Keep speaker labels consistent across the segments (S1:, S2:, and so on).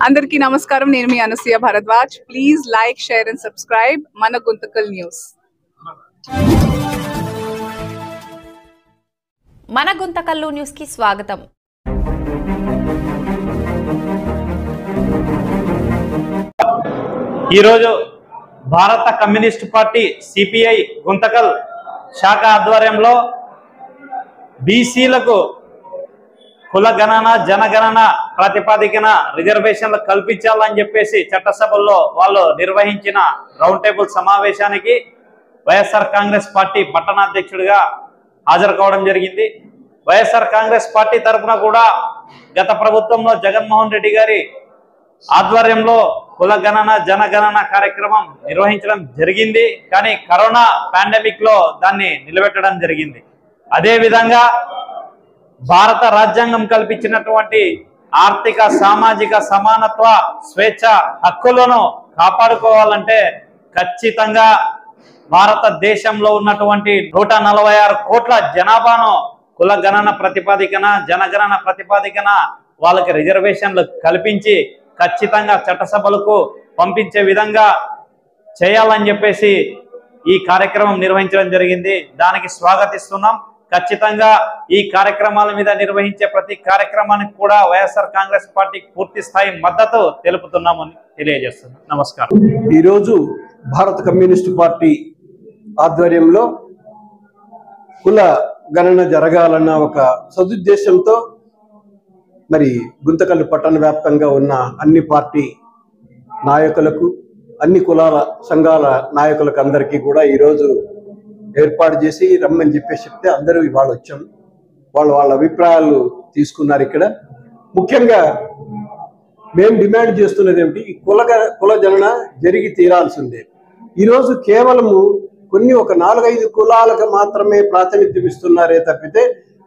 S1: అందరికీ నమస్కారం. నేను మీ Anasuya Bharadwaj. Please like, share and subscribe మన గుంతకల్ న్యూస్.
S2: మన గుంతకల్లు న్యూస్ కి స్వాగతం.
S3: ఈరోజు భారత కమ్యూనిస్ట్ పార్టీ సిపిఐ గుంతకల్ శాఖ ఆధ్వర్యంలో బీసీలకు కుల గణన జనగణన ప్రాతిపదికన రిజర్వేషన్లు కల్పించాలని చెప్పేసి చట్టసభల్లో వాళ్ళు నిర్వహించిన రౌండ్ టేబుల్ సమావేశానికి వైఎస్ఆర్ కాంగ్రెస్ పార్టీ పట్టణాధ్యక్షుడిగా హాజరు కావడం జరిగింది. వైఎస్ఆర్ కాంగ్రెస్ పార్టీ తరఫున కూడా గత ప్రభుత్వంలో జగన్మోహన్ రెడ్డి గారి ఆధ్వర్యంలో కుల గణన జనగణన కార్యక్రమం నిర్వహించడం జరిగింది. కానీ కరోనా పాండమిక్ లో దాన్ని నిలబెట్టడం జరిగింది. అదేవిధంగా భారత రాజ్యాంగం కల్పించినటువంటి ఆర్థిక సామాజిక సమానత్వ స్వేచ్ఛ హక్కులను కాపాడుకోవాలంటే ఖచ్చితంగా భారతదేశంలో ఉన్నటువంటి 146 కోట్ల జనాభాను కుల గణన ప్రతిపాదికన జనగణన ప్రతిపాదికన వాళ్ళకి రిజర్వేషన్లు కల్పించి ఖచ్చితంగా చట్టసభలకు పంపించే విధంగా చేయాలని చెప్పేసి ఈ కార్యక్రమం నిర్వహించడం జరిగింది. దానికి స్వాగతిస్తున్నాం. ఖచ్చితంగా ఈ కార్యక్రమాల మీద నిర్వహించే ప్రతి కార్యక్రమానికి కూడా వైఎస్ఆర్ కాంగ్రెస్ పార్టీకి పూర్తి స్థాయి మద్దతు తెలుపుతున్నామని తెలియజేస్తున్నాం. నమస్కారం.
S4: ఈరోజు భారత కమ్యూనిస్ట్ పార్టీ ఆధ్వర్యంలో కుల గణన జరగాలన్న ఒక సదుద్దేశంతో మరి గుంతకల్లు పట్టణ వ్యాప్తంగా ఉన్న అన్ని పార్టీ నాయకులకు అన్ని కులాల సంఘాల నాయకులకు అందరికీ కూడా ఈరోజు ఏర్పాటు చేసి రమ్మని చెప్పేసి చెప్తే అందరూ ఇవాళ వచ్చాం. వాళ్ళ అభిప్రాయాలు తీసుకున్నారు. ఇక్కడ ముఖ్యంగా మేము డిమాండ్ చేస్తున్నది ఏమిటి, ఈ కుల గణన జరిగి తీరాల్సిందే. ఈరోజు కేవలము ఒక 4-5 కులాలకు మాత్రమే ప్రాతినిధ్యం ఇస్తున్నారే తప్పితే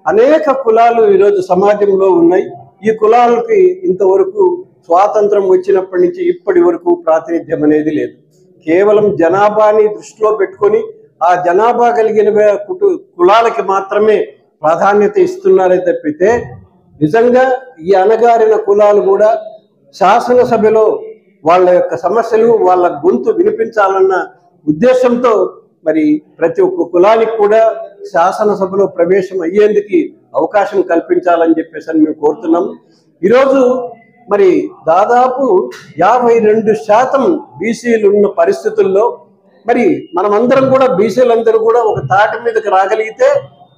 S4: అనేక కులాలు ఈరోజు సమాజంలో ఉన్నాయి. ఈ కులాలకి ఇంతవరకు స్వాతంత్రం వచ్చినప్పటి నుంచి ఇప్పటి వరకు ప్రాతినిధ్యం అనేది లేదు. కేవలం జనాభాని దృష్టిలో పెట్టుకొని ఆ జనాభా కలిగిన కులాలకి మాత్రమే ప్రాధాన్యత ఇస్తున్నారే తప్పితే నిజంగా ఈ అణగారిన కులాలు కూడా శాసనసభలో వాళ్ళ యొక్క సమస్యలు వాళ్ళ గొంతు వినిపించాలన్న ఉద్దేశంతో మరి ప్రతి ఒక్క కులానికి కూడా శాసనసభలో ప్రవేశం అయ్యేందుకు అవకాశం కల్పించాలని చెప్పేసి మేము కోరుతున్నాము. ఈరోజు మరి దాదాపు 52% బీసీలు ఉన్న పరిస్థితుల్లో మరి మనమందరం కూడా బీసీలందరూ కూడా ఒక తాటి మీదకి రాగలిగితే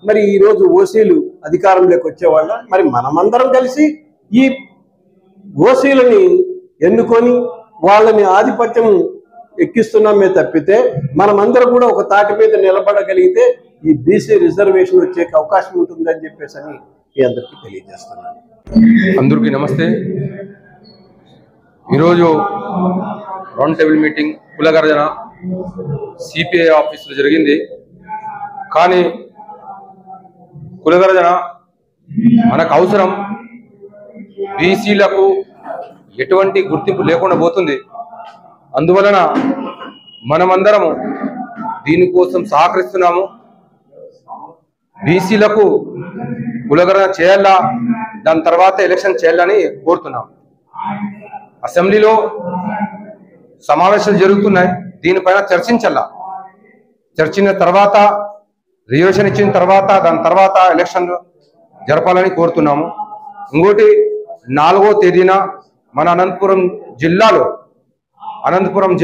S4: మరి ఈరోజు ఓసీలు అధికారంలోకి వచ్చేవాళ్ళ. మరి మనమందరం కలిసి ఈ ఓసీలని ఎన్నుకొని వాళ్ళని ఆధిపత్యం ఎక్కిస్తున్నామే తప్పితే మనమందరం కూడా ఒక తాటి మీద నిలబడగలిగితే ఈ బీసీ రిజర్వేషన్ వచ్చే అవకాశం ఉంటుందని చెప్పేసి అని మీ అందరికీ తెలియజేస్తున్నాను.
S5: అందరికీ నమస్తే. ఈరోజు రౌండ్ టేబుల్ మీటింగ్ కులగర్జన సిపిఐ ఆఫీసులో జరిగింది. కానీ కులగర్జన మనకు అవసరం. బీసీలకు ఎటువంటి గుర్తింపు లేకుండా పోతుంది. అందువలన మనమందరము దీనికోసం సహకరిస్తున్నాము. బీసీలకు కులగర్జన చేయాలా, దాని తర్వాత ఎలక్షన్ చేయాలని కోరుతున్నాం. అసెంబ్లీలో సమావేశాలు జరుగుతున్నాయి, దీనిపైన చర్చించాలా. చర్చించిన తర్వాత రిజర్వేషన్ ఇచ్చిన తర్వాత దాని తర్వాత ఎలక్షన్ జరపాలని కోరుతున్నాము. ఇంకోటి 4వ తేదీన మన అనంతపురం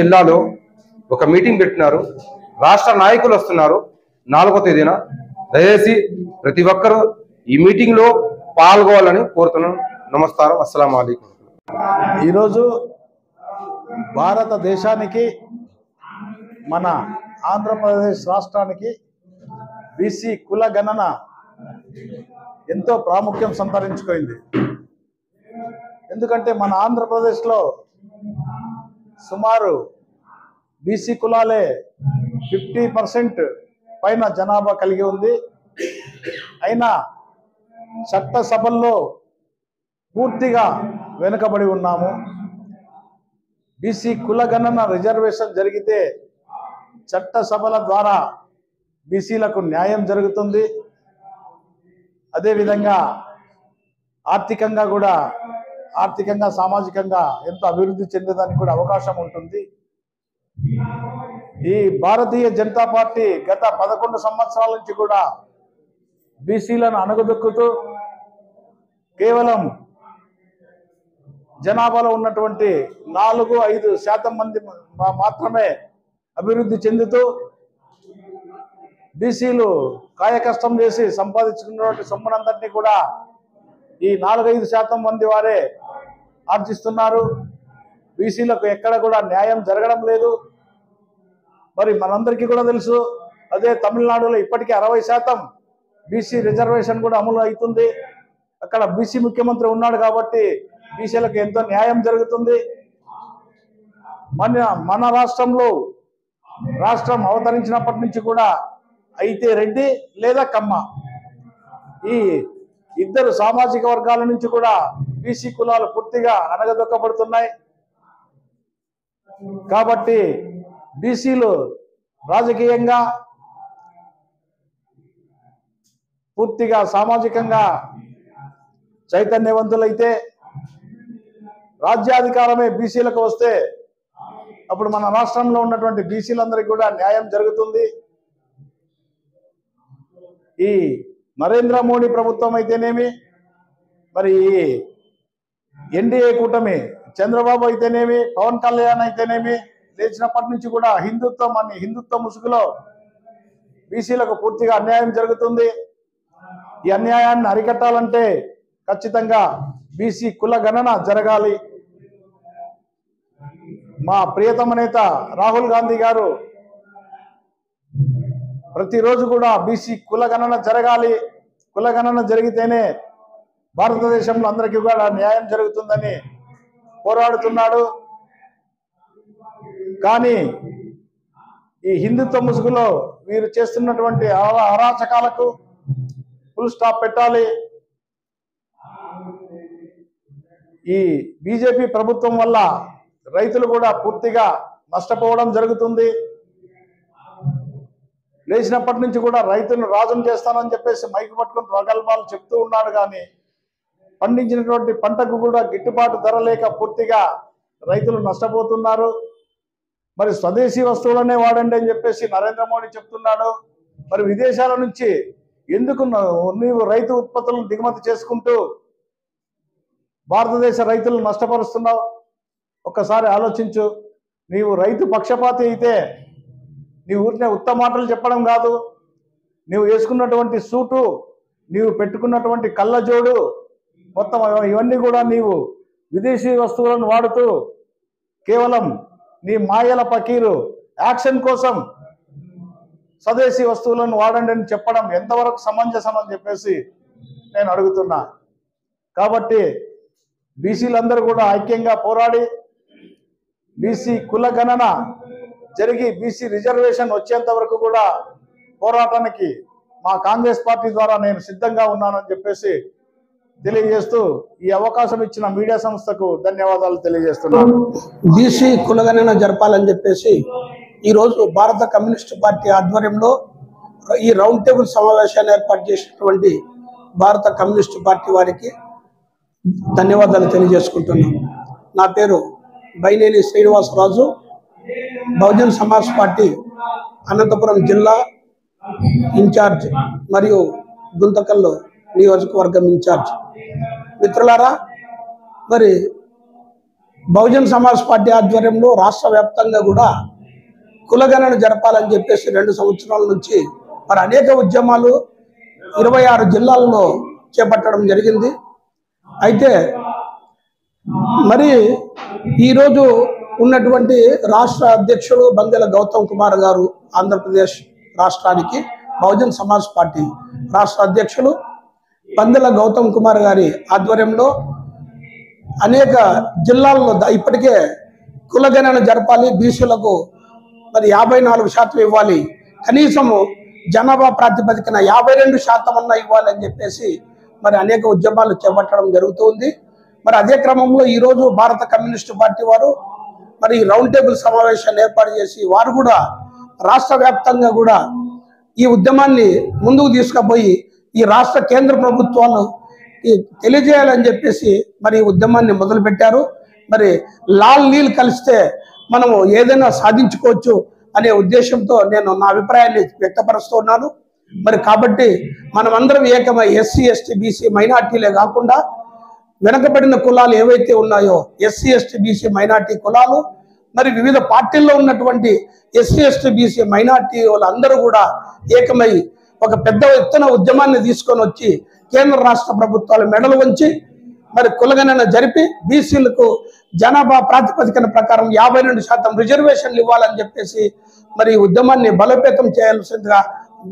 S5: జిల్లాలో ఒక మీటింగ్ పెట్టినారు. రాష్ట్ర నాయకులు వస్తున్నారు 4వ తేదీన. దయచేసి ప్రతి ఒక్కరూ ఈ మీటింగ్లో పాల్గొవాలని కోరుతున్నాం. నమస్కారం. అస్సలాము అలైకుం.
S6: ఈరోజు భారతదేశానికి మన ఆంధ్రప్రదేశ్ రాష్ట్రానికి బీసీ కుల గణన ఎంతో ప్రాముఖ్యం సంతరించుకుంది. ఎందుకంటే మన ఆంధ్రప్రదేశ్లో సుమారు బీసీ కులాలే 50% పైన జనాభా కలిగి ఉంది. అయినా చట్టసభల్లో పూర్తిగా వెనుకబడి ఉన్నాము. బీసీ కుల గణన రిజర్వేషన్ జరిగితే చట్టసభల ద్వారా బీసీలకు న్యాయం జరుగుతుంది. అదేవిధంగా ఆర్థికంగా కూడా ఆర్థికంగా సామాజికంగా ఎంతో అభివృద్ధి చెందేదానికి కూడా అవకాశం ఉంటుంది. ఈ భారతీయ జనతా పార్టీ గత 11 సంవత్సరాల నుంచి కూడా బీసీలను అణగదొక్కుతూ కేవలం జనాభాలో ఉన్నటువంటి 4-5% మంది మాత్రమే అభివృద్ధి చెందుతూ బీసీలు కాయకష్టం చేసి సంపాదించుకున్నటువంటి సొమ్మునందరినీ కూడా ఈ 4-5% మంది వారే ఆర్జిస్తున్నారు. బీసీలకు ఎక్కడ కూడా న్యాయం జరగడం లేదు. మరి మనందరికీ కూడా తెలుసు, అదే తమిళనాడులో ఇప్పటికీ 60% బీసీ రిజర్వేషన్ కూడా అమలు అవుతుంది. అక్కడ బీసీ ముఖ్యమంత్రి ఉన్నాడు కాబట్టి బీసీలకు ఎంతో న్యాయం జరుగుతుంది. మన రాష్ట్రంలో రాష్ట్రం అవతరించినప్పటి నుంచి కూడా అయితే రెడ్డి లేదా కమ్మ ఈ ఇద్దరు సామాజిక వర్గాల నుంచి కూడా బీసీ కులాలు పూర్తిగా అణగదొక్కబడుతున్నాయి. కాబట్టి బీసీలు రాజకీయంగా పూర్తిగా సామాజికంగా చైతన్యవంతులైతే రాజ్యాధికారమే బీసీలకు వస్తే అప్పుడు మన రాష్ట్రంలో ఉన్నటువంటి బీసీలందరికీ కూడా న్యాయం జరుగుతుంది. ఈ నరేంద్ర మోడీ ప్రభుత్వం అయితేనేమి, మరి ఎన్డీఏ కూటమి చంద్రబాబు అయితేనేమి, పవన్ కళ్యాణ్ అయితేనేమి లేచినప్పటి నుంచి కూడా హిందుత్వ ముసుగులో బీసీలకు పూర్తిగా అన్యాయం జరుగుతుంది. ఈ అన్యాయాన్ని అరికట్టాలంటే ఖచ్చితంగా బీసీ కుల గణన జరగాలి. మా ప్రియతమ నేత రాహుల్ గాంధీ గారు ప్రతిరోజు కూడా బీసీ కుల గణన జరగాలి, కుల గణన జరిగితేనే భారతదేశంలో అందరికీ కూడా న్యాయం జరుగుతుందని పోరాడుతున్నాడు. కానీ ఈ హిందుత్వ ముసుగులో వీరు చేస్తున్నటువంటి అరాచకాలకు ఫుల్ స్టాప్ పెట్టాలి. ఈ బీజేపీ ప్రభుత్వం వల్ల రైతులు కూడా పూర్తిగా నష్టపోవడం జరుగుతుంది. లేచినప్పటి నుంచి కూడా రైతులను రాజును చేస్తానని చెప్పేసి మైకు పట్టుకుని ప్రగల్భాలు చెప్తూ ఉన్నాడు. కానీ పండించినటువంటి పంటకు కూడా గిట్టుబాటు ధర లేక పూర్తిగా రైతులు నష్టపోతున్నారు. మరి స్వదేశీ వస్తువులనే వాడండి అని చెప్పేసి నరేంద్ర మోడీ చెప్తున్నాడు. మరి విదేశాల నుంచి ఎందుకు నీవు రైతు ఉత్పత్తులను దిగుమతి చేసుకుంటూ భారతదేశ రైతులను నష్టపరుస్తున్నావు? ఒక్కసారి ఆలోచించు. నీవు రైతు పక్షపాతి అయితే నీ ఊరినే ఉత్తమ మాటలు చెప్పడం కాదు, నీవు వేసుకున్నటువంటి సూటు, నీవు పెట్టుకున్నటువంటి కళ్ళజోడు, మొత్తం ఇవన్నీ కూడా నీవు విదేశీ వస్తువులను వాడుతూ కేవలం నీ మాయల పకీరు యాక్షన్ కోసం స్వదేశీ వస్తువులను వాడండి అని చెప్పడం ఎంతవరకు సమంజసం అని చెప్పేసి నేను అడుగుతున్నా. కాబట్టి బీసీలందరూ కూడా ఐక్యంగా పోరాడి బీసీ కుల గణన జరిగి బీసీ రిజర్వేషన్ వచ్చేంత వరకు కూడా పోరాటానికి మా కాంగ్రెస్ పార్టీ ద్వారా నేను సిద్ధంగా ఉన్నానని చెప్పేసి తెలియజేస్తూ ఈ అవకాశం ఇచ్చిన మీడియా సంస్థకు ధన్యవాదాలు తెలియజేస్తున్నాను.
S7: బీసీ కులగణన జరపాలని చెప్పేసి ఈరోజు భారత కమ్యూనిస్ట్ పార్టీ ఆధ్వర్యంలో ఈ రౌండ్ టేబుల్ సమావేశాన్ని ఏర్పాటు చేసినటువంటి భారత కమ్యూనిస్ట్ పార్టీ వారికి ధన్యవాదాలు తెలియజేసుకుంటున్నాను. నా పేరు బైనేని శ్రీనివాసరాజు, బహుజన్ సమాజ్ పార్టీ అనంతపురం జిల్లా ఇన్ఛార్జ్ మరియు గుంతకల్లు నియోజకవర్గం ఇన్ఛార్జ్. మిత్రులారా, మరి బహుజన్ సమాజ్ పార్టీ ఆధ్వర్యంలో రాష్ట్ర వ్యాప్తంగా కూడా కులగణన జరపాలని చెప్పేసి 2 సంవత్సరాల నుంచి మరి అనేక ఉద్యమాలు 26 జిల్లాల్లో చేపట్టడం జరిగింది. అయితే మరి ఈరోజు ఉన్నటువంటి రాష్ట్ర అధ్యక్షుడు బందెల గౌతమ్ కుమార్ గారు, ఆంధ్రప్రదేశ్ రాష్ట్రానికి బహుజన్ సమాజ్ పార్టీ రాష్ట్ర అధ్యక్షులు బందెల గౌతమ్ కుమార్ గారి ఆధ్వర్యంలో అనేక జిల్లాల్లో ఇప్పటికే కులగణన జరపాలి, బీసీలకు మరి 54% ఇవ్వాలి, కనీసము జనాభా ప్రాతిపదికన 52% అన్నా ఇవ్వాలి అని చెప్పేసి మరి అనేక ఉద్యమాలు చేపట్టడం జరుగుతుంది. మరి అదే క్రమంలో ఈరోజు భారత కమ్యూనిస్టు పార్టీ వారు మరి రౌండ్ టేబుల్ సమావేశాన్ని ఏర్పాటు చేసి వారు కూడా రాష్ట్ర వ్యాప్తంగా కూడా ఈ ఉద్యమాన్ని ముందుకు తీసుకుపోయి ఈ రాష్ట్ర కేంద్ర ప్రభుత్వాలు తెలియజేయాలని చెప్పేసి మరి ఉద్యమాన్ని మొదలుపెట్టారు. మరి లాల్ నీల్ కలిస్తే మనము ఏదైనా సాధించుకోవచ్చు అనే ఉద్దేశంతో నేను నా అభిప్రాయాన్ని వ్యక్తపరుస్తున్నాను. మరి కాబట్టి మనమందరం ఏకమై ఎస్సీ ఎస్టీ బీసీ మైనార్టీలే కాకుండా వెనకబడిన కులాలు ఏవైతే ఉన్నాయో ఎస్సీ ఎస్టీ బీసీ మైనార్టీ కులాలు, మరి వివిధ పార్టీల్లో ఉన్నటువంటి ఎస్సీ ఎస్టీ బీసీ మైనార్టీ వాళ్ళందరూ కూడా ఏకమై ఒక పెద్ద ఎత్తున ఉద్యమాన్ని తీసుకొని వచ్చి కేంద్ర రాష్ట్ర ప్రభుత్వాలు మెడలు వంచి మరి కులగణన జరిపి బీసీలకు జనాభా ప్రాతిపదికన ప్రకారం 52% రిజర్వేషన్లు ఇవ్వాలని చెప్పేసి మరి ఉద్యమాన్ని బలోపేతం చేయాల్సిందిగా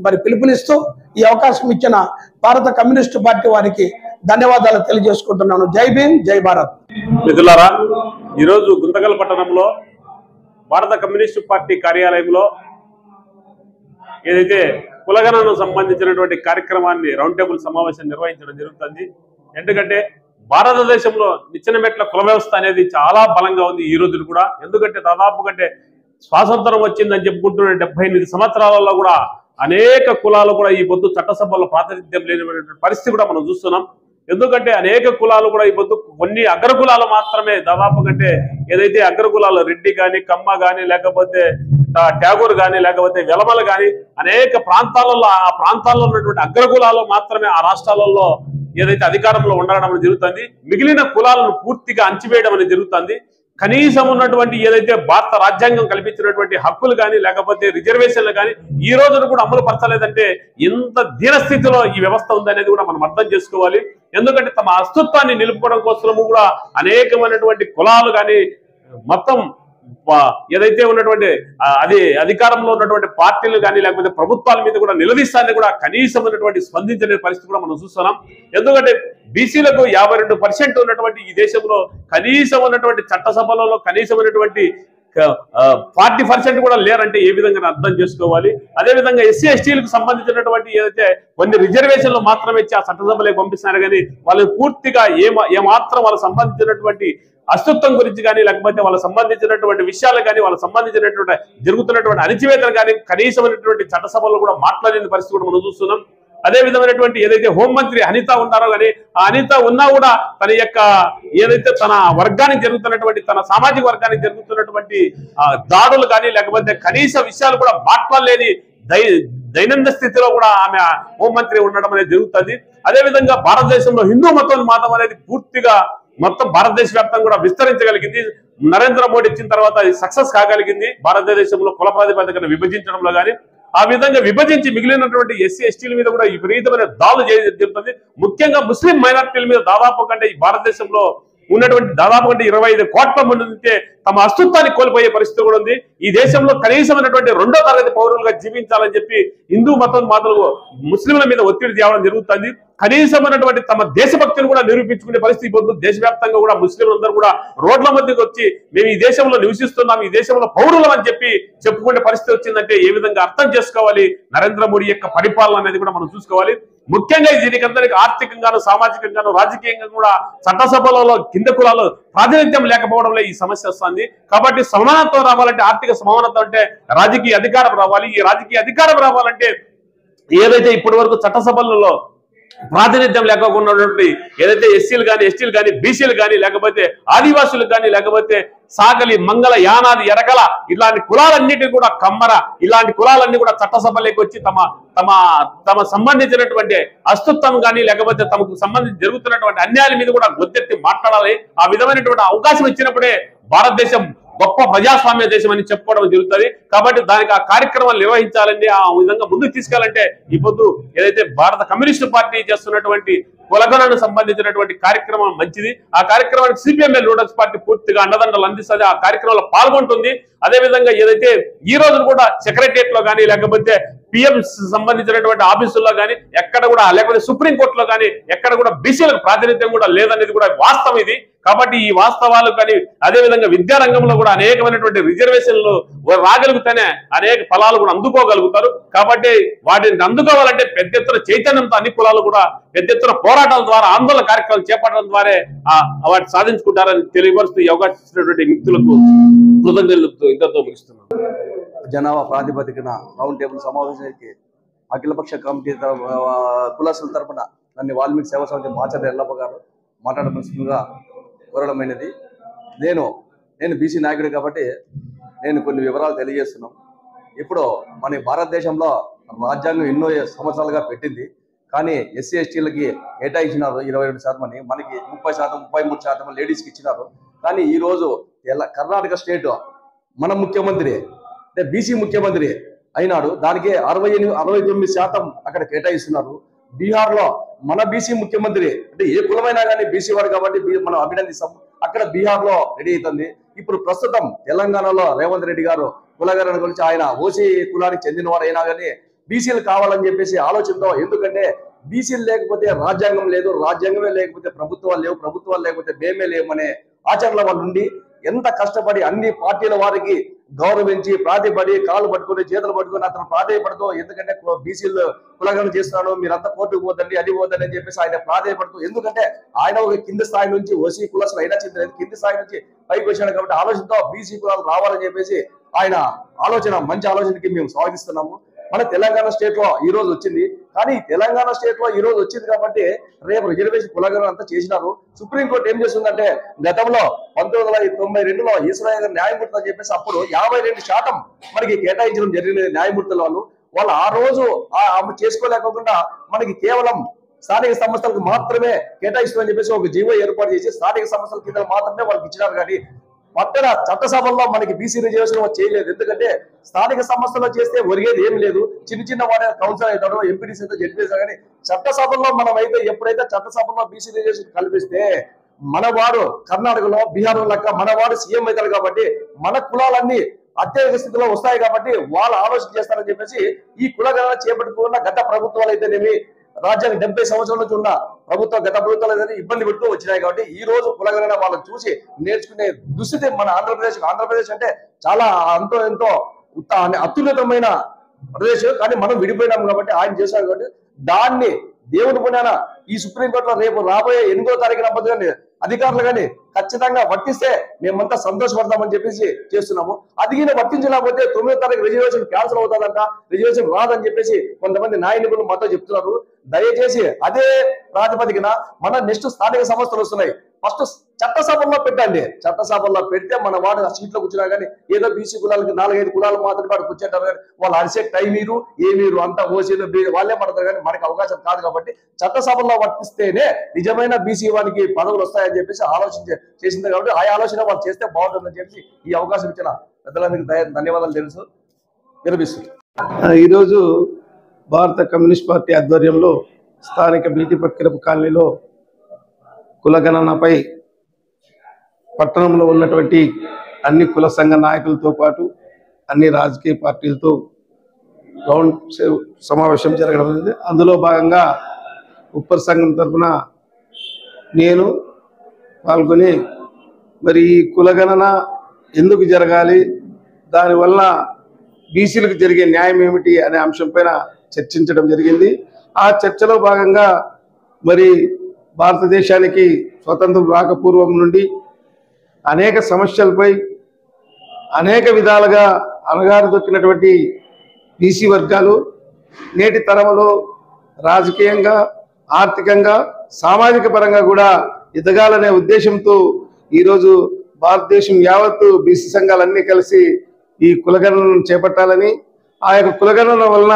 S7: మరి పిలుపునిస్తూ ఈ అవకాశం ఇచ్చిన భారత కమ్యూనిస్టు పార్టీ వారికి ధన్యవాదాలు తెలియజేసుకుంటున్నాను. జై భీమ్, జై భారత్.
S8: మిత్రులారా, ఈరోజు గుంతకల్ పట్టణంలో భారత కమ్యూనిస్టు పార్టీ కార్యాలయంలో ఏదైతే కులగణనకు సంబంధించినటువంటి కార్యక్రమాన్ని రౌండ్ టేబుల్ సమావేశం నిర్వహించడం జరుగుతుంది. ఎందుకంటే భారతదేశంలో నిచ్చెన మెట్ల కుల వ్యవస్థ అనేది చాలా బలంగా ఉంది ఈ రోజులు కూడా. ఎందుకంటే దాదాపు కంటే స్వాతంత్రం వచ్చిందని చెప్పుకుంటున్న 78 సంవత్సరాలలో కూడా అనేక కులాలు కూడా ఈ పొద్దు చట్టసభల్లో ప్రాతినిధ్యం లేనటువంటి పరిస్థితి కూడా మనం చూస్తున్నాం. ఎందుకంటే అనేక కులాలు కూడా ఈ పొద్దు కొన్ని అగ్రకులాలు మాత్రమే దాదాపు కంటే ఏదైతే అగ్రకులాలు రెడ్డి కానీ కమ్మ కానీ లేకపోతే ట్యాగూర్ కానీ లేకపోతే వెలమలు కానీ అనేక ప్రాంతాలలో ఆ ప్రాంతాల్లో ఉన్నటువంటి అగ్రకులాలు మాత్రమే ఆ రాష్ట్రాలలో ఏదైతే అధికారంలో ఉండడం జరుగుతుంది. మిగిలిన కులాలను పూర్తిగా అణచివేయడం అనేది జరుగుతుంది. కనీసం ఉన్నటువంటి ఏదైతే భారత రాజ్యాంగం కల్పించినటువంటి హక్కులు కానీ లేకపోతే రిజర్వేషన్లు కానీ ఈ రోజును కూడా అమలు పరచలేదంటే ఎంత దీనస్థితిలో ఈ వ్యవస్థ ఉందనేది కూడా మనం అర్థం చేసుకోవాలి. ఎందుకంటే తమ అస్తిత్వాన్ని నిలుపుకోవడం కోసము కూడా అనేకమైనటువంటి కులాలు కానీ మొత్తం ఏదైతే ఉన్నటువంటి అది అధికారంలో ఉన్నటువంటి పార్టీలు కానీ లేకపోతే ప్రభుత్వాల మీద కూడా నిలదీస్తాన్ని కూడా కనీసమైనటువంటి స్పందించే పరిస్థితి కూడా మనం చూస్తున్నాం. ఎందుకంటే బీసీలకు 52% ఉన్నటువంటి ఈ దేశంలో కనీసం ఉన్నటువంటి చట్టసభలలో కనీసమైనటువంటి 40% కూడా లేరంటే ఏ విధంగా అర్థం చేసుకోవాలి. అదేవిధంగా ఎస్సీ ఎస్టీలకు సంబంధించినటువంటి ఏదైతే కొన్ని రిజర్వేషన్లు మాత్రమే ఇచ్చి ఆ చట్టసభలకు పంపిస్తున్నారు కానీ వాళ్ళు పూర్తిగా ఏమాత్రం వాళ్ళకు సంబంధించినటువంటి అస్తిత్వం గురించి కానీ లేకపోతే వాళ్ళకి సంబంధించినటువంటి విషయాలు కానీ వాళ్ళకి సంబంధించినటువంటి జరుగుతున్నటువంటి అణచివేతలు కానీ కనీసమైనటువంటి చట్టసభలో కూడా మాట్లాడిన పరిస్థితి కూడా మనం చూస్తున్నాం. అదే విధమైనటువంటి ఏదైతే హోంమంత్రి అనిత ఉన్నారో కానీ ఆ అనిత ఉన్నా కూడా తన యొక్క ఏదైతే తన వర్గానికి జరుగుతున్నటువంటి తన సామాజిక వర్గానికి జరుగుతున్నటువంటి దాడులు కానీ లేకపోతే కనీస విషయాలు కూడా మాట్లాడలేని దైనందిన స్థితిలో కూడా ఆమె హోంమంత్రి ఉండడం అనేది జరుగుతుంది. అదేవిధంగా భారతదేశంలో హిందూ మతం అనేది పూర్తిగా మొత్తం భారతదేశ వ్యాప్తంగా కూడా విస్తరించగలిగింది. నరేంద్ర మోడీ ఇచ్చిన తర్వాత సక్సెస్ కాగలిగింది భారతదేశంలో కుల ప్రాతిపదికను విభజించడంలో కానీ. ఆ విధంగా విభజించి మిగిలినటువంటి ఎస్సీ ఎస్టీల మీద కూడా విపరీతమైన దాడులు జరుగుతుంది. ముఖ్యంగా ముస్లిం మైనారిటీల మీద దాదాపు కంటే ఈ భారతదేశంలో ఉన్నటువంటి దాదాపు కంటే 25 కోట్ల మంది నుంచే తమ అస్తిత్వాన్ని కోల్పోయే పరిస్థితి కూడా ఉంది. ఈ దేశంలో కనీసమైనటువంటి 2వ తరగతి పౌరులుగా జీవించాలని చెప్పి హిందూ మతం మాతలు ముస్లింల మీద ఒత్తిడి తేవడం జరుగుతుంది. కనీసమైనటువంటి తమ దేశభక్తిని కూడా నిరూపించుకునే పరిస్థితి పొందుతుంది. దేశవ్యాప్తంగా కూడా ముస్లింలందరూ కూడా రోడ్ల మధ్యకి వచ్చి మేము ఈ దేశంలో నివసిస్తున్నాం, ఈ దేశంలో పౌరులం అని చెప్పి చెప్పుకునే పరిస్థితి వచ్చిందంటే ఏ విధంగా అర్థం చేసుకోవాలి నరేంద్ర మోడీ యొక్క పరిపాలన అనేది కూడా మనం చూసుకోవాలి. ముఖ్యంగా దీనికందరికి ఆర్థికంగాను సామాజికంగాను రాజకీయంగా కూడా చట్టసభలలో కింద కులాలు ప్రాతినిధ్యం లేకపోవడంలో ఈ సమస్య వస్తుంది. కాబట్టి సమానత్వం రావాలంటే ఆర్థిక సమానత్వం అంటే రాజకీయ అధికారం రావాలి. ఈ రాజకీయ అధికారం రావాలంటే ఏదైతే ఇప్పటి వరకు చట్టసభలలో ప్రాతినిధ్యం లేకుండా ఏదైతే ఎస్సీలు కానీ ఎస్టీలు కానీ బీసీలు కానీ లేకపోతే ఆదివాసులకు కానీ లేకపోతే సాగలి మంగళ యానాది ఎరగల ఇలాంటి కులాలన్నిటికీ కూడా కమ్మర ఇలాంటి కులాలన్నీ కూడా చట్టసభలోకి వచ్చి తమ తమ తమ సంబంధించినటువంటి అస్తిత్వం కానీ లేకపోతే తమకు సంబంధించి జరుగుతున్నటువంటి అన్యాయాల మీద కూడా గొంతెత్తి మాట్లాడాలి. ఆ విధమైనటువంటి అవకాశం ఇచ్చినప్పుడే భారతదేశం గొప్ప ప్రజాస్వామ్య దేశం అని చెప్పుకోవడం జరుగుతుంది. కాబట్టి దానికి ఆ కార్యక్రమాలు నిర్వహించాలంటే ఆ విధంగా ముందుకు తీసుకెళ్లాలంటే ఈ పొద్దు ఏదైతే భారత కమ్యూనిస్టు పార్టీ చేస్తున్నటువంటి కులగణనకు సంబంధించినటువంటి కార్యక్రమం మంచిది. ఆ కార్యక్రమానికి సిపిఎంఎల్ రూరల్స్ పార్టీ పూర్తిగా అండదండలు అందిస్తుంది, ఆ కార్యక్రమంలో పాల్గొంటుంది. అదేవిధంగా ఏదైతే ఈ రోజు కూడా సెక్రటరియట్ లో కానీ లేకపోతే పిఎం సంబంధించినటువంటి ఆఫీసుల్లో కానీ ఎక్కడ కూడా లేకపోతే సుప్రీంకోర్టులో కానీ ఎక్కడ కూడా బీసీలకు ప్రాతినిధ్యం కూడా లేదనేది కూడా వాస్తవం ఇది. కాబట్టి ఈ వాస్తవాలు కానీ అదేవిధంగా విద్యారంగంలో కూడా అనేకమైనటువంటి రిజర్వేషన్లు రాగలిగితేనే అనేక ఫలాలు కూడా అందుకోగలుగుతారు. కాబట్టి వాటిని అందుకోవాలంటే పెద్ద ఎత్తున చైతన్యంతో అన్ని కులాలు కూడా పెద్ద ఎత్తున పోరాటాల ద్వారా ఆందోళన కార్యక్రమాలు చేపట్టడం ద్వారా వాటిని సాధించుకుంటారని తెలియపరుస్తూ ఈ అవకాశం ఇచ్చినటువంటి వ్యక్తులకు కృతజ్ఞతలు ఇంతతో ముగిస్తున్నాను.
S9: జనాభా ప్రాతిపదికన రౌండ్ టేబుల్ సమావేశానికి అఖిలపక్ష కమిటీ కులాసుల తరఫున నన్ను వాల్మీకి సేవా సమితి మాచర్ల ఎల్లప్ప గారు మాట్లాడవలసిందిగా కోరడమైనది. నేను బీసీ నాయకుడు కాబట్టి నేను కొన్ని వివరాలు తెలియజేస్తున్నాం. ఇప్పుడు మన భారతదేశంలో రాజ్యాంగం ఎన్నో సంవత్సరాలుగా పెట్టింది. కానీ ఎస్సీ ఎస్టీలకి కేటాయించినారు 22% అని, మనకి 30%, 33% లేడీస్కి ఇచ్చినారు. కానీ ఈరోజు కర్ణాటక స్టేట్ మన ముఖ్యమంత్రి అంటే బీసీ ముఖ్యమంత్రి అయినాడు, దానికి 69% అక్కడ కేటాయిస్తున్నారు. బీహార్లో మన బీసీ ముఖ్యమంత్రి అంటే ఏ కులమైనా కానీ బీసీ వాడు కాబట్టి మనం అభినందిస్తాం. అక్కడ బీహార్లో రెడీ అవుతుంది. ఇప్పుడు ప్రస్తుతం తెలంగాణలో రేవంత్ రెడ్డి గారు కులగణన గురించి ఆయన ఓసీ కులానికి చెందినవాడు అయినా కానీ బీసీలు కావాలని చెప్పేసి ఆలోచనతో, ఎందుకంటే బీసీలు లేకపోతే రాజ్యాంగం లేదు, రాజ్యాంగమే లేకపోతే ప్రభుత్వాలు లేవు, ప్రభుత్వాలు లేకపోతే మేమే లేవనే ఆచరణ వాళ్ళు ఉండి ఎంత కష్టపడి అన్ని పార్టీల వారికి గౌరవించి ప్రాతిపడి కాళ్ళు పట్టుకుని చేతులు పట్టుకుని అతను ప్రాధాయపడుతూ, ఎందుకంటే బీసీలు కులగణన చేస్తున్నాడు, మీరంతా కోర్టుకు పోదండి అది పోదండి అని చెప్పేసి ఆయన ప్రాధాయపడుతూ, ఎందుకంటే ఆయన ఒక కింది స్థాయి నుంచి ఓసీ కులసులు అయినా చెందినది కింది స్థాయి నుంచి పైకి వచ్చాడు కాబట్టి ఆలోచనతో బీసీ కులాలు రావాలని చెప్పేసి ఆయన ఆలోచన, మంచి ఆలోచనకి మేము స్వాగతిస్తున్నాము. మన తెలంగాణ స్టేట్ లో ఈ రోజు వచ్చింది. కానీ తెలంగాణ స్టేట్ లో ఈ రోజు వచ్చింది కాబట్టి రేపు రిజర్వేషన్ కులగణన అంతా చేసినారు. సుప్రీంకోర్టు ఏం చేస్తుందంటే గతంలో 1992లో ఈశ్వరయ్య గారు న్యాయమూర్తి అని చెప్పేసి అప్పుడు 52% మనకి కేటాయించడం జరిగిన న్యాయమూర్తుల వాళ్ళు ఆ రోజు చేసుకోలేకుండా మనకి కేవలం స్థానిక సంస్థలకు మాత్రమే కేటాయిస్తుందని చెప్పేసి ఒక జీవో ఏర్పాటు చేసి స్థానిక సంస్థల కింద మాత్రమే వాళ్ళకి ఇచ్చినారు. కానీ పట్టణ చట్టసభల్లో మనకి బీసీ రిజర్వేషన్ చేయలేదు. ఎందుకంటే స్థానిక సంస్థలో చేస్తే ఒరిగేది ఏమి లేదు. చిన్న వాడే కౌన్సిల్ అవుతాడు, ఎంపీడీసీ అయితే జడ్పీసీ. కానీ చట్టసభల్లో మనం అయితే ఎప్పుడైతే చట్టసభల్లో బీసీ రిజర్వేషన్ కల్పిస్తే మనవాడు కర్ణాటకలో బీహార్ లెక్క మనవాడు సీఎం అవుతారు కాబట్టి మన కులాలన్నీ అత్యధిక స్థితిలో వస్తాయి కాబట్టి వాళ్ళు ఆలోచన చేస్తారని చెప్పేసి ఈ కులగణన చేపట్టుకున్న గత ప్రభుత్వాలు అయితేనేమి రాజ్యాంగం 70 సంవత్సరాల నుంచి ఉన్న గత ప్రభుత్వాలు అయితే ఇబ్బంది పెడుతూ వచ్చినాయి. కాబట్టి ఈ రోజు కులగణన వాళ్ళని చూసి నేర్చుకునే దుస్థితి మన ఆంధ్రప్రదేశ్ అంటే చాలా ఎంతో అత్యున్నతమైన ప్రదేశం. కానీ మనం విడిపోయినాం కాబట్టి ఆయన చేశారు కాబట్టి దాన్ని దేవుని పుణ్యాన ఈ సుప్రీంకోర్టులో రేపు రాబోయే 8వ తారీఖున కానీ అధికారులు కానీ ఖచ్చితంగా వర్తిస్తే మేమంతా సంతోషపడతామని చెప్పేసి చేస్తున్నాము. అది వర్తించలేకపోతే 9వ తారీఖు రిజర్వేషన్ క్యాన్సిల్ అవుతుందంట, రిజర్వేషన్ రాదని చెప్పేసి కొంతమంది న్యాయ నిపుణులు మాతో చెప్తున్నారు. దయచేసి అదే ప్రాతిపదికన మన నెక్స్ట్ స్థానిక సంస్థలు వస్తున్నాయి, ఫస్ట్ చట్టసభల్లో పెట్టండి. చట్టసభల్లో పెడితే మన వాడు సీట్లో కూర్చున్నా కానీ ఏదో బీసీ కులాలకి 4-5 కులాలు మాత్రమే వాడు కూర్చుంటారు. కానీ వాళ్ళు అరిసే టైం మీరు అంతా ఓసీలు వాళ్ళే పడతారు. కానీ మనకి అవకాశం కాదు కాబట్టి చట్టసభల్లో వర్తిస్తేనే నిజమైన బీసీ వానికి పదవులు వస్తాయని చెప్పేసి ఆలోచన చేసింది. కాబట్టి ఆ ఆలోచన వాళ్ళు చేస్తే బాగుంటుందని చెప్పి ఈ అవకాశం ఇచ్చిన పెద్దలందరికీ ధన్యవాదాలు తెలుసు వినిపిస్తుంది.
S7: ఈరోజు భారత కమ్యూనిస్ట్ పార్టీ ఆధ్వర్యంలో స్థానిక బీటీ పక్కిరపు కాలనీలో కులగణనపై పట్టణంలో ఉన్నటువంటి అన్ని కుల సంఘ నాయకులతో పాటు అన్ని రాజకీయ పార్టీలతో రౌండ్ సమావేశం జరగడం అనేది. అందులో భాగంగా ఉప్పర్ సంఘం తరఫున నేను పాల్గొని మరి ఈ కులగణన ఎందుకు జరగాలి, దానివల్ల బీసీలకు జరిగే న్యాయం ఏమిటి అనే అంశం పైన చర్చించడం జరిగింది. ఆ చర్చలో భాగంగా మరి భారతదేశానికి స్వతంత్రం రాకపూర్వం నుండి అనేక సమస్యలపై అనేక విధాలుగా అణగారు దొక్కినటువంటి బీసీ వర్గాలు నేటి తరంలో రాజకీయంగా, ఆర్థికంగా, సామాజిక పరంగా కూడా ఎదగాలనే ఉద్దేశంతో ఈరోజు భారతదేశం యావత్తు బీసీ సంఘాలన్నీ కలిసి ఈ కులగణనను చేపట్టాలని, ఆ యొక్క కులగణన వలన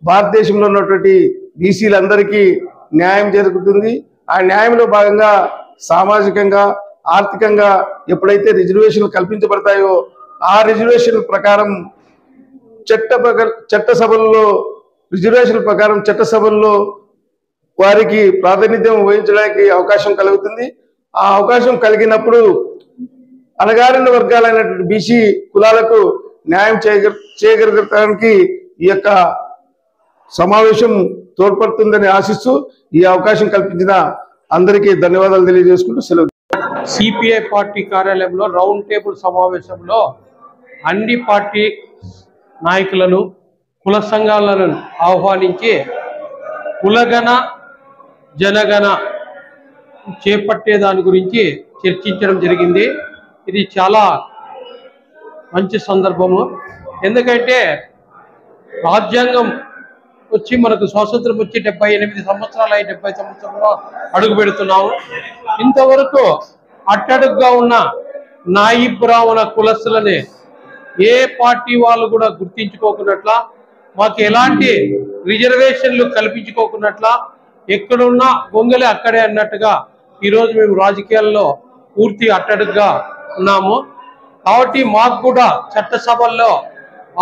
S7: భారతదేశంలో ఉన్నటువంటి బీసీలందరికీ న్యాయం జరుగుతుంది. ఆ న్యాయంలో భాగంగా సామాజికంగా, ఆర్థికంగా ఎప్పుడైతే రిజర్వేషన్లు కల్పించబడతాయో ఆ రిజర్వేషన్ ప్రకారం చట్టసభల్లో రిజర్వేషన్ ప్రకారం చట్టసభల్లో వారికి ప్రాతినిధ్యం వహించడానికి అవకాశం కలుగుతుంది. ఆ అవకాశం కలిగినప్పుడు అణగారిన వర్గాలైనటువంటి బీసీ కులాలకు న్యాయం చేయగలగడానికి ఈ యొక్క సమావేశం తోడ్పడుతుందని ఆశిస్తూ ఈ అవకాశం కల్పించిన అందరికీ ధన్యవాదాలు తెలియజేసుకుంటూ సెలవు.
S10: సిపిఐ పార్టీ కార్యాలయంలో రౌండ్ టేబుల్ సమావేశంలో అన్ని పార్టీ నాయకులను, కుల సంఘాలను ఆహ్వానించి కులగణ జనగణ చేపట్టే దాని గురించి చర్చించడం జరిగింది. ఇది చాలా మంచి సందర్భము. ఎందుకంటే రాజ్యాంగం వచ్చి మనకు స్వాతంత్రం వచ్చి 78 సంవత్సరాలు 70 సంవత్సరంలో అడుగు పెడుతున్నాము. ఇంతవరకు అట్టడుగ్గా ఉన్న నాయి బ్రాహ్మణ కులస్తులని ఏ పార్టీ వాళ్ళు కూడా గుర్తించుకోకున్నట్ల, మాకు ఎలాంటి రిజర్వేషన్లు కల్పించుకోకున్నట్ల, ఎక్కడున్నా గొంగలి అక్కడే అన్నట్టుగా ఈరోజు మేము రాజకీయాల్లో పూర్తి అట్టడుగ్గా ఉన్నాము. కాబట్టి మాకు కూడా చట్టసభల్లో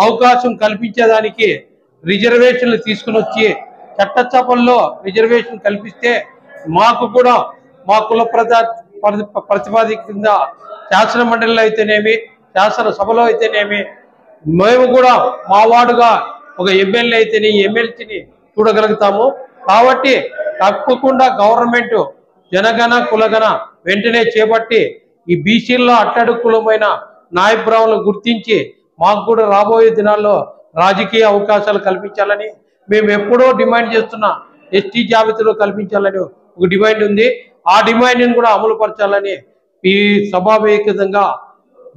S10: అవకాశం కల్పించేదానికి రిజర్వేషన్లు తీసుకుని వచ్చి చట్టసభల్లో రిజర్వేషన్ కల్పిస్తే మాకు కూడా మా కుల ప్రతిపాదిక కింద శాసన మండలిలో అయితేనేమి, శాసన సభలో అయితేనేమి, మేము కూడా మా వార్డుగా ఒక ఎమ్మెల్యే అయితేనే ఎమ్మెల్సీని చూడగలుగుతాము. కాబట్టి తప్పకుండా గవర్నమెంట్ జనగణ కులగణ వెంటనే చేపట్టి ఈ బీసీల్లో అట్టడుగు కులమైన నాయ బ్రాహ్మణులను గుర్తించి మాకు కూడా రాబోయే దినాల్లో రాజకీయ అవకాశాలు కల్పించాలని మేము ఎప్పుడో డిమాండ్ చేస్తున్న ఎస్టీ జాబితాలో కల్పించాలని ఒక డిమాండ్ ఉంది. ఆ డిమాండ్ని కూడా అమలు పరచాలని ఈ సభావేదికంగా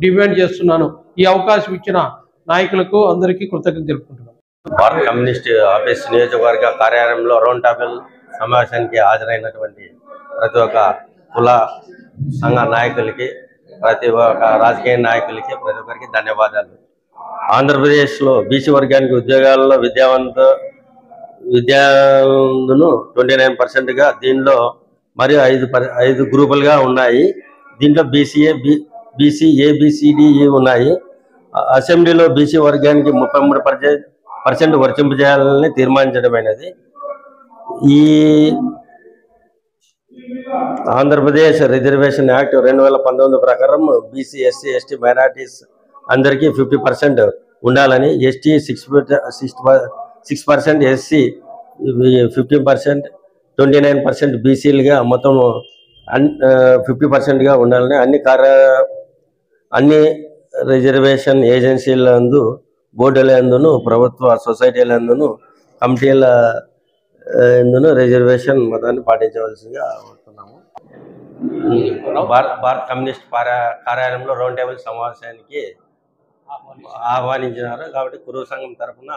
S10: డిమాండ్ చేస్తున్నాను. ఈ అవకాశం ఇచ్చిన నాయకులకు అందరికీ కృతజ్ఞతలు తెలుపుకుంటున్నాను.
S11: భారత కమ్యూనిస్ట్ ఆఫీస్ నియోజకవర్గ కార్యాలయంలో రౌండ్ టేబుల్ సమావేశానికి హాజరైనటువంటి ప్రతి ఒక్క కుల సంఘ నాయకులకి, ప్రతి ఒక్క రాజకీయ నాయకులకి, ప్రతి ఒక్కరికి ధన్యవాదాలు. ఆంధ్రప్రదేశ్లో బీసీ వర్గానికి ఉద్యోగాల్లో విద్యార్థులు 29%గా, దీనిలో మరియు 5 గ్రూపులుగా ఉన్నాయి. దీంట్లో బీసీ ఏబిసిడిఈ ఉన్నాయి. అసెంబ్లీలో బీసీ వర్గానికి 33% వర్తింపజేయాలని తీర్మానించడమైనది. ఈ ఆంధ్రప్రదేశ్ రిజర్వేషన్ యాక్ట్ 2019 ప్రకారం బీసీ, ఎస్సీ, ఎస్టీ, మైనారిటీస్ అందరికీ 50% ఉండాలని, ఎస్టీ 6%, ఎస్సీ 15%, 29% బీసీలుగా మొత్తం 50%గా ఉండాలని అన్ని రిజర్వేషన్ ఏజెన్సీలందు, బోర్డులందును, ప్రభుత్వ సొసైటీలందును, కమిటీల ఎందును రిజర్వేషన్ మతాన్ని పాటించవలసిందిగా కోరుతున్నాము. భారత కమ్యూనిస్ట్ కార్యాలయంలో రౌండ్ టేబుల్ సమావేశానికి ఆహ్వానించినారు. కాబట్టి కురువ సంఘం తరఫున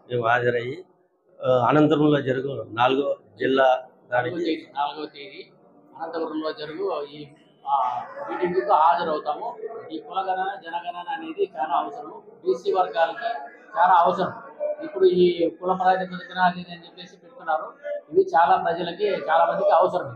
S11: మేము హాజరయ్యి అనంతపురంలో జరుగు 4వ జిల్లా దానికి
S12: 4వ తేదీ అనంతపురంలో జరుగు ఈ మీటింగ్కు హాజరవుతాము. ఈ కులగణన జనగణన అనేది చాలా అవసరం, బీసీ వర్గాలకి చాలా అవసరం. ఇప్పుడు ఈ కుల ప్రాతిపదికన అని చెప్పేసి పెడుతున్నారు. ఇవి చాలా ప్రజలకి చాలా మందికి అవసరం.